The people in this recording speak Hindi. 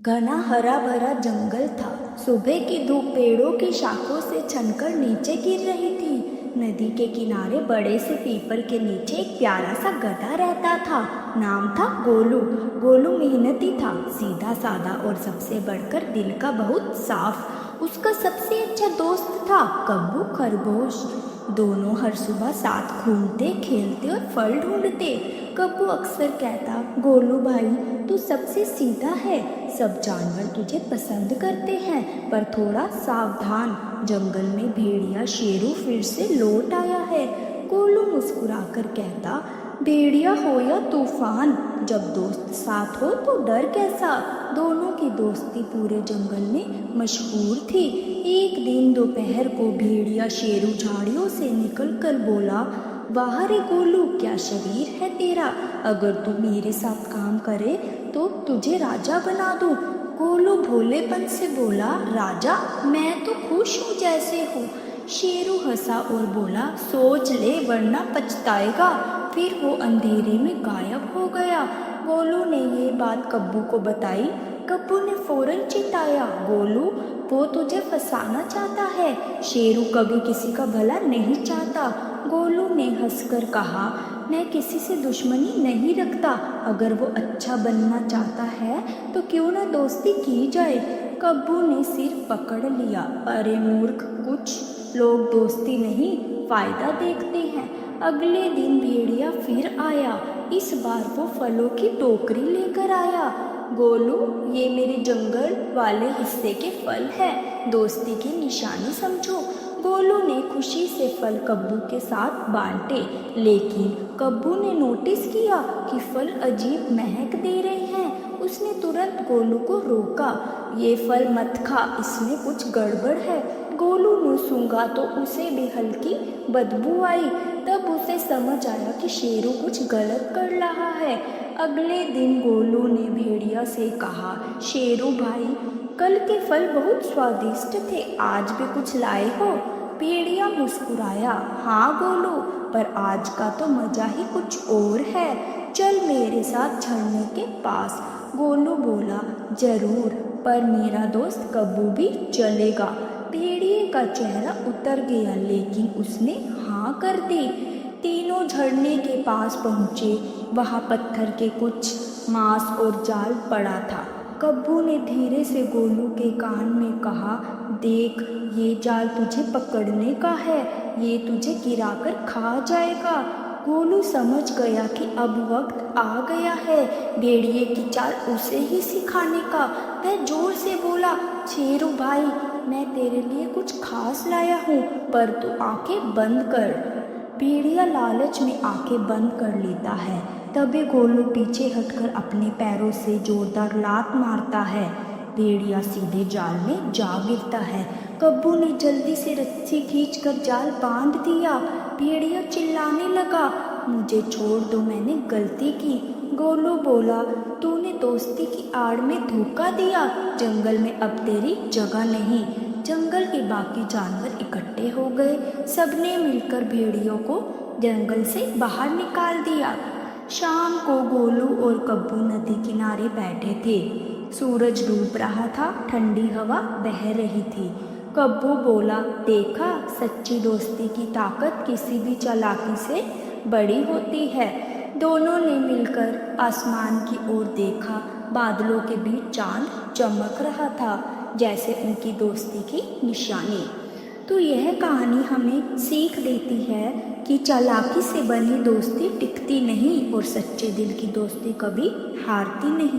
घना हरा भरा जंगल था। सुबह की धूप पेड़ों की शाखों से छनकर नीचे गिर रही थी। नदी के किनारे बड़े से पीपल के नीचे एक प्यारा सा गधा रहता था। नाम था गोलू। गोलू मेहनती था, सीधा साधा और सबसे बढ़कर दिल का बहुत साफ। उसका सबसे अच्छा दोस्त था कब्बू खरगोश। दोनों हर सुबह साथ घूमते खेलते और फल ढूंढते। कब्बू अक्सर कहता, गोलू भाई तू सबसे सीधा है, सब जानवर तुझे पसंद करते हैं, पर थोड़ा सावधान, जंगल में भेड़िया शेरू फिर से लौट आया है। गोलू मुस्कुराकर कहता, भेड़िया हो या तूफान, जब दोस्त साथ हो तो डर कैसा। दोनों की दोस्ती पूरे जंगल में मशहूर थी। एक दिन दोपहर को भेड़िया शेरू झाड़ियों से निकलकर बोला, वाह रे गोलू, क्या शरीर है तेरा, अगर तू मेरे साथ काम करे तो तुझे राजा बना दूं। गोलू भोलेपन से बोला, राजा, मैं तो खुश हूँ जैसे हूँ। शेरू हंसा और बोला, सोच ले वरना पछताएगा। फिर वो अंधेरे में गायब हो गया। गोलू ने ये बात कब्बू को बताई। कब्बू ने फौरन चिताया, गोलू वो तुझे फंसाना चाहता है, शेरू कभी किसी का भला नहीं चाहता। गोलू ने हंसकर कहा, मैं किसी से दुश्मनी नहीं रखता, अगर वो अच्छा बनना चाहता है तो क्यों ना दोस्ती की जाए। कब्बू ने सिर पकड़ लिया, अरे मूर्ख, कुछ लोग दोस्ती नहीं फायदा देखते हैं। अगले दिन भेड़िया फिर आया। इस बार वो फलों की टोकरी लेकर आया। गोलू, ये मेरे जंगल वाले हिस्से के फल हैं, दोस्ती की निशानी समझो। गोलू ने खुशी से फल कब्बू के साथ बांटे, लेकिन कब्बू ने नोटिस किया कि फल अजीब महक दे रहे हैं। उसने तुरंत गोलू को रोका, ये फल मत खा, इसमें कुछ गड़बड़ है। गोलू ने सूंघा तो उसे भी हल्की बदबू आई। तब उसे समझ आया कि शेरू कुछ गलत कर रहा है। अगले दिन गोलू ने भेड़िया से कहा, शेरू भाई, कल के फल बहुत स्वादिष्ट थे, आज भी कुछ लाए हो। भेड़िया मुस्कुराया, हाँ गोलू, पर आज का तो मजा ही कुछ और है, चल मेरे साथ झरने के पास। गोलू बोला, जरूर, पर मेरा दोस्त कब्बू भी चलेगा। भेड़िए का चेहरा उतर गया, लेकिन उसने हाँ कर दी। तीनों झरने के पास पहुँचे। वहाँ पत्थर के कुछ मांस और जाल पड़ा था। कब्बू ने धीरे से गोलू के कान में कहा, देख, ये जाल तुझे पकड़ने का है, ये तुझे गिराकर खा जाएगा। गोलू समझ गया कि अब वक्त आ गया है भेड़िए की चाल उसे ही सिखाने का। वह जोर से बोला, शेरू भाई, मैं तेरे लिए कुछ खास लाया हूँ, पर तू आंखें बंद कर। भेड़िया लालच में आंखें बंद कर लेता है। तभी गोलू पीछे हटकर अपने पैरों से जोरदार लात मारता है। भेड़िया सीधे जाल में जा गिरता है। कब्बू ने जल्दी से रस्सी खींचकर जाल बांध दिया। भेड़िया चिल्लाने लगा, मुझे छोड़ दो, मैंने गलती की। गोलू बोला, तूने दोस्ती की आड़ में धोखा दिया, जंगल में अब तेरी जगह नहीं। जंगल के बाकी जानवर इकट्ठे हो गए। सबने मिलकर भेड़ियों को जंगल से बाहर निकाल दिया। शाम को गोलू और कब्बू नदी किनारे बैठे थे। सूरज डूब रहा था, ठंडी हवा बह रही थी। कब्बू बोला, देखा, सच्ची दोस्ती की ताकत किसी भी चालाकी से बड़ी होती है। दोनों ने मिलकर आसमान की ओर देखा। बादलों के बीच चांद चमक रहा था, जैसे उनकी दोस्ती की निशानी। तो यह कहानी हमें सीख देती है कि चालाकी से बनी दोस्ती टिकती नहीं और सच्चे दिल की दोस्ती कभी हारती नहीं।